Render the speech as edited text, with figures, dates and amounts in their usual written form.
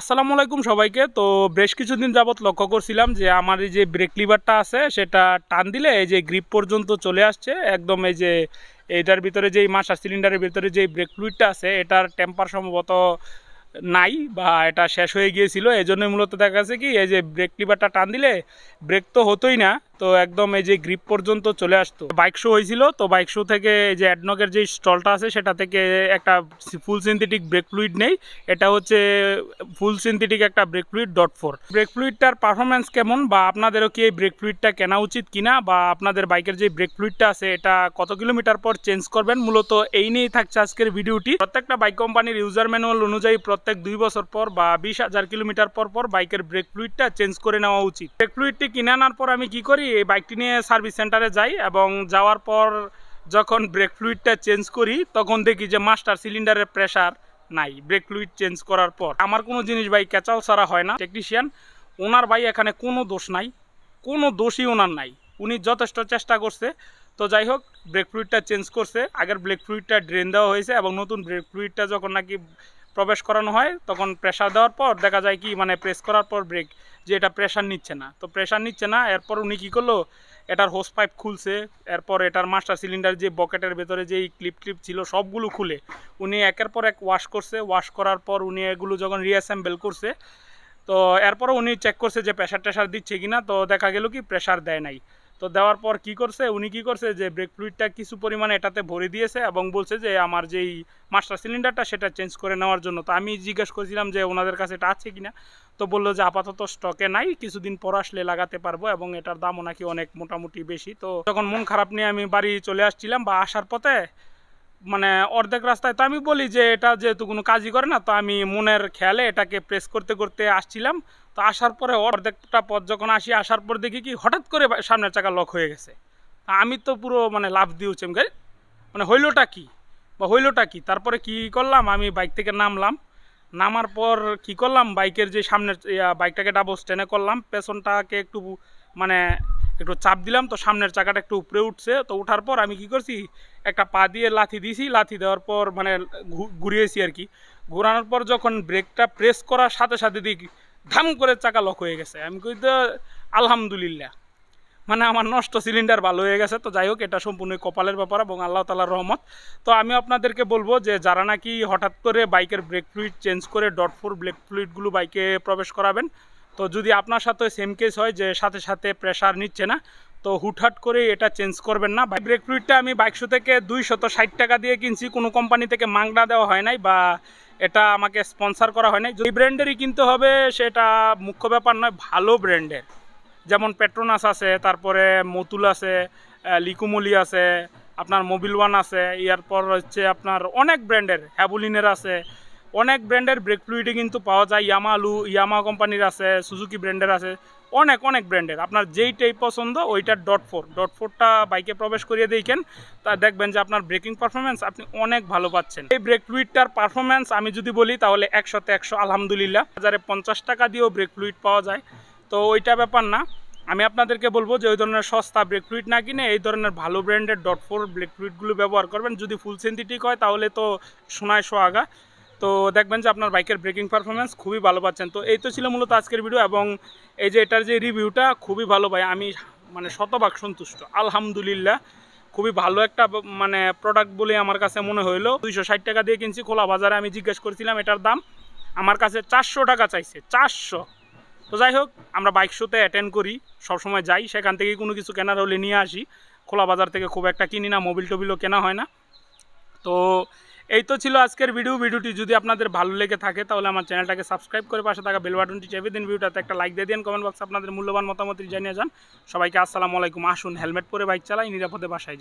আসসালামু আলাইকুম সবাইকে। তো বেশ কিছুদিন যাবত লক্ষ্য করছিলাম যে আমার এই যে ব্রেক লিভারটা আছে সেটা টান দিলে এই যে গ্রিপ পর্যন্ত চলে আসছে একদম। এই যে এইটার ভিতরে যেই মাস্টার সিলিন্ডারের ভিতরে যেই ব্রেক ফ্লুইডটা আছে এটার টেম্পার সম্ভবত নাই বা এটা শেষ হয়ে গিয়েছিল। এই জন্যই মূলত দেখা যাচ্ছে কি এই যে ব্রেক লিভারটা টান দিলে ব্রেক তো হতোই না, তো একদম এই যে গ্রিপ পর্যন্ত চলে আসতো। বাইক শো হয়েছিল, তো বাইক শো থেকে এই যে অ্যাডনকের যে স্টলটা আছে সেটা থেকে একটা ফুল সিনথেটিক ব্রেক ফ্লুইড নেই। এটা হচ্ছে ফুল সিনথেটিক একটা ব্রেক ফ্লুইড .4। ব্রেক ফ্লুইডটার পারফরমেন্স কেমন বা আপনাদেরও কি এই ব্রেক ফ্লুইডটা কেনা উচিত কিনা বা আপনাদের বাইকের যে ব্রেক ফ্লুইডটা আছে এটা কত কিলোমিটার পর চেঞ্জ করবেন, মূলত এই নিয়েই থাকছে আজকের ভিডিওটি। প্রত্যেকটা বাইক কোম্পানির ইউজার ম্যানুয়াল অনুযায়ী প্রত্যেক 2 বছর পর বা 20,000 কিলোমিটার পর পর বাইকের ব্রেক ফ্লুইডটা চেঞ্জ করে নেওয়া উচিত। ব্রেক ফ্লুইডটি কিনে আনার পর আমি কি করি, এই বাইকটি নিয়ে সার্ভিস সেন্টারে যাই এবং যাওয়ার পর যখন ব্রেক ফ্লুইডটা চেঞ্জ করি তখন দেখি যে মাস্টার সিলিন্ডারের প্রেসার নাই। ব্রেক ফ্লুইড চেঞ্জ করার পর আমার কোনো জিনিস ভাই ক্যাচাও ছাড়া হয় না। টেকনিশিয়ান ওনার ভাই এখানে কোনো দোষ নাই, কোনো দোষই ওনার নাই, উনি যথেষ্ট চেষ্টা করছে। তো যাই হোক, ব্রেক ফ্লুইডটা চেঞ্জ করছে, আগের ব্রেক ফ্লুইডটা ড্রেন দেওয়া হয়েছে এবং নতুন ব্রেক ফ্লুইডটা যখন নাকি প্রবেশ করানো হয় তখন প্রেসার দেওয়ার পর দেখা যায় কি মানে প্রেস করার পর ব্রেক যে এটা প্রেসার নিচ্ছে না। তো প্রেসার নিচ্ছে না, এরপর উনি কী করলো, এটার হোস পাইপ খুলছে, এরপর এটার মাস্টার সিলিন্ডার যে বকেটের ভেতরে যেই ক্লিপ ছিল সবগুলো খুলে উনি একের পর এক ওয়াশ করছে। ওয়াশ করার পর উনি এগুলো যখন রিঅ্যাসেম্বল করছে তো এরপরও উনি চেক করছে যে প্রেশার টেশার দিচ্ছে কিনা, তো দেখা গেল কি প্রেশার দেয় নাই। তো দেওয়ার পর কি করছে উনি, কি করছে যে ব্রেক ফ্লুইডটা কিছু পরিমাণে এটাতে ভরে দিয়েছে এবং বলছে যে আমার যেই মাস্টার সিলিন্ডারটা সেটা চেঞ্জ করে নেওয়ার জন্য। তো আমি জিজ্ঞেস করেছিলাম যে ওনাদের কাছে এটা আছে কিনা, তো বললো যে আপাতত স্টকে নাই, কিছুদিন পর আসলে লাগাতে পারবো এবং এটার দামও নাকি অনেক মোটামুটি বেশি। তো তখন মন খারাপ নিয়ে আমি বাড়ি চলে আসছিলাম বা আসার পথে মানে অর্ধেক রাস্তায়, তো আমি বলি যে এটা যেহেতু কোনো কাজই করে না, তো আমি মনের খেয়ালে এটাকে প্রেস করতে করতে আসছিলাম। তো আসার পরে অর্ধেকটা পথ যখন আসার পর দেখি কি হঠাৎ করে সামনের চাকা লক হয়ে গেছে। আমি তো পুরো মানে লাফ দিয়েছি, আমি মানে হইলোটা কি বা হইলোটা কি। তারপরে কি করলাম, আমি বাইক থেকে নামলাম। নামার পর কি করলাম, বাইকের যে সামনের বাইকটাকে ডাবল স্ট্যান্ডে করলাম, পেছনটাকে একটু মানে একটু চাপ দিলাম, তো সামনের চাকাটা একটু উপরে উঠছে। তো উঠার পর আমি কি করছি, একটা পা দিয়ে লাথি দিয়েছি, লাথি দেওয়ার পর মানে ঘুরিয়েছি আর কি। ঘোরানোর পর যখন ব্রেকটা প্রেস করার সাথে সাথে দেখি ধাম করে চাকা লক হয়ে গেছে। আমি কই তো আলহামদুলিল্লাহ, মানে আমার নষ্ট সিলিন্ডার ভালো হয়ে গেছে। তো যাই হোক, এটা সম্পূর্ণ কপালের ব্যাপার এবং আল্লাহ তাআলার রহমত। তো আমি আপনাদেরকে বলবো যে যারা নাকি হঠাৎ করে বাইকের ব্রেক ফ্লুইড চেঞ্জ করে .4 ব্রেক ফ্লুইডগুলো বাইকে প্রবেশ করাবেন, তো যদি আপনার সাথে সেম কেস হয় যে সাথে সাথে প্রেসার নিচ্ছে না, তো হুটহাট করে এটা চেঞ্জ করবেন না। ব্রেক ফ্লুইডটা আমি বাইক শো থেকে 260 টাকা দিয়ে কিনছি, কোনো কোম্পানি থেকে মাংনা দেওয়া হয় নাই বা এটা আমাকে স্পন্সার করা হয় নাই। যেই ব্র্যান্ডেরই কিনতে হবে সেটা মুখ্য ব্যাপার নয়, ভালো ব্র্যান্ডের, যেমন পেট্রোনাস আছে, তারপরে মতুল আছে, লিকুমলি আছে, আপনার মোবিল ওয়ান আছে, এরপর হচ্ছে আপনার অনেক ব্র্যান্ডের হ্যাবুলিনের আছে, অনেক ব্র্যান্ডের ব্রেক ফ্লুইডই কিন্তু পাওয়া যায়। ইয়ামা কোম্পানির আছে, সুজুকি ব্র্যান্ডের আছে, অনেক অনেক ব্র্যান্ডের। আপনার যেইটাই পছন্দ ওইটার .4টা বাইকে প্রবেশ করিয়ে দেখেন, তা দেখবেন যে আপনার ব্রেকিং পারফরমেন্স আপনি অনেক ভালো পাচ্ছেন। এই ব্রেক ফ্লুইডটার পারফরমেন্স আমি যদি বলি তাহলে 100তে 100 আলহামদুলিল্লাহ। 1050 টাকা দিয়েও ব্রেক ফ্লুইড পাওয়া যায়, তো ওইটা ব্যাপার না। আমি আপনাদেরকে বলবো যে ওই ধরনের সস্তা ব্রেক ফ্লুইড না কিনে এই ধরনের ভালো ব্র্যান্ডের .4 ব্রেক ফ্লুইডগুলো ব্যবহার করবেন। যদি ফুল সিনথেটিক হয় তাহলে তো সোনায় সোহাগা। তো দেখবেন যে আপনার বাইকের ব্রেকিং পারফরমেন্স খুবই ভালো পাচ্ছেন। তো এই তো ছিল মূলত আজকের ভিডিও এবং এই যে এটার যে রিভিউটা খুবই ভালো ভাই, আমি মানে শতভাগ সন্তুষ্ট আলহামদুলিল্লাহ। খুবই ভালো একটা মানে প্রোডাক্ট বলে আমার কাছে মনে হইলো। 260 টাকা দিয়ে কিনছি খোলা বাজারে। আমি জিজ্ঞেস করেছিলাম এটার দাম, আমার কাছে 400 টাকা চাইছে, 400। তো যাই হোক, আমরা বাইক শোতে অ্যাটেন্ড করি, সবসময় যাই, সেখান থেকে কোনো কিছু কেনার হলে নিয়ে আসি। খোলা বাজার থেকে খুব একটা কিনি না, মোবিল টোবিলও কেনা হয় না। তো এই তো ছিল আজকের ভিডিওটি যদি আপনাদের ভালো লেগে থাকে তাহলে আমার চ্যানেলটাকে সাবস্ক্রাইব করে পাশে থাকা বেল বাটনটি চেপে দিন। ভিডিওটাতে একটা লাইক দিয়ে দিন, কমেন্ট বক্সে আপনাদের মূল্যবান মতামত জানিয়ে যান। সবাইকে আসসালামু আলাইকুম। আসুন হেলমেট পরে বাইক চালাই, নিরাপদে বাসায় যাই।